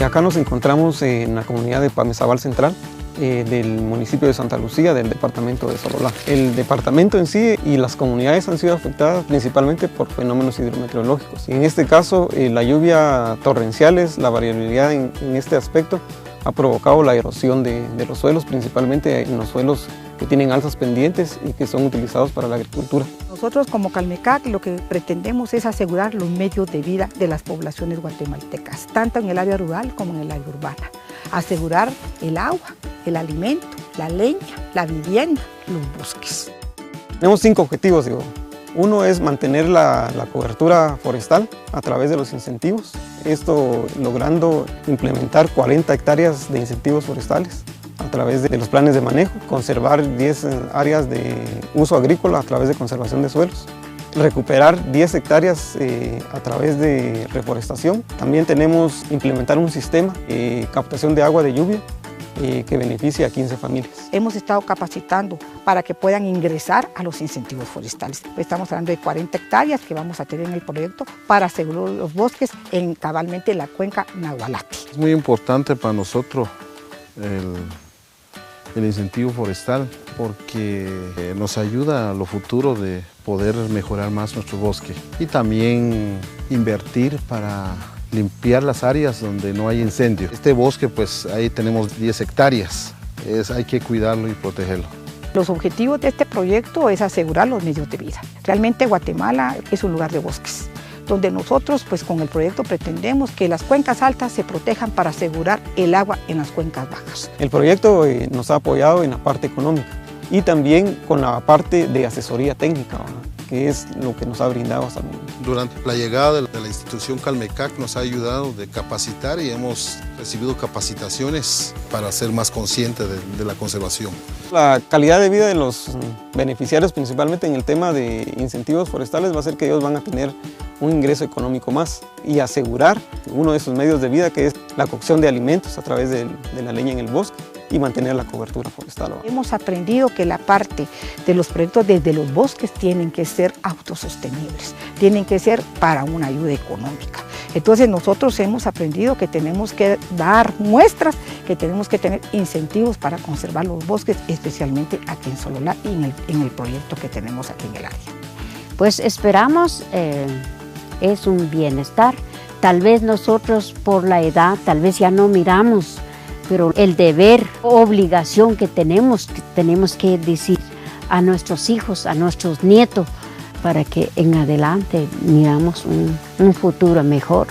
Acá nos encontramos en la comunidad de Pamezabal Central, del municipio de Santa Lucía, del departamento de Sololá. El departamento en sí y las comunidades han sido afectadas principalmente por fenómenos hidrometeorológicos. En este caso, la lluvia torrenciales, la variabilidad en este aspecto ha provocado la erosión de los suelos, principalmente en los suelos que tienen altas pendientes y que son utilizados para la agricultura. Nosotros como Calmecac lo que pretendemos es asegurar los medios de vida de las poblaciones guatemaltecas, tanto en el área rural como en el área urbana. Asegurar el agua, el alimento, la leña, la vivienda, los bosques. Tenemos 5 objetivos, digo. Uno es mantener la cobertura forestal a través de los incentivos, esto logrando implementar 40 hectáreas de incentivos forestales a través de los planes de manejo, conservar 10 áreas de uso agrícola a través de conservación de suelos, recuperar 10 hectáreas a través de reforestación. También tenemos implementar un sistema de captación de agua de lluvia que beneficia a 15 familias. Hemos estado capacitando para que puedan ingresar a los incentivos forestales. Estamos hablando de 40 hectáreas que vamos a tener en el proyecto para asegurar los bosques en cabalmente la cuenca Nahualate. Es muy importante para nosotros el incentivo forestal porque nos ayuda a lo futuro de poder mejorar más nuestro bosque y también invertir para limpiar las áreas donde no hay incendio. Este bosque, pues ahí tenemos 10 hectáreas, hay que cuidarlo y protegerlo. Los objetivos de este proyecto es asegurar los medios de vida. Realmente Guatemala es un lugar de bosques, donde nosotros pues con el proyecto pretendemos que las cuencas altas se protejan para asegurar el agua en las cuencas bajas. El proyecto nos ha apoyado en la parte económica y también con la parte de asesoría técnica, ¿verdad?, que es lo que nos ha brindado hasta el momento. Durante la llegada de la institución Calmecac nos ha ayudado de capacitar y hemos recibido capacitaciones para ser más conscientes de la conservación. La calidad de vida de los beneficiarios, principalmente en el tema de incentivos forestales, va a ser que ellos van a tener un ingreso económico más y asegurar uno de sus medios de vida, que es la cocción de alimentos a través de la leña en el bosque y mantener la cobertura forestal. Hemos aprendido que la parte de los proyectos desde los bosques tienen que ser autosostenibles, tienen que ser para una ayuda económica. Entonces nosotros hemos aprendido que tenemos que dar muestras, que tenemos que tener incentivos para conservar los bosques, especialmente aquí en Sololá y en el proyecto que tenemos aquí en el área. Pues esperamos es un bienestar. Tal vez nosotros por la edad, tal vez ya no miramos, pero el deber, obligación que tenemos que decir a nuestros hijos, a nuestros nietos, para que en adelante miramos un futuro mejor.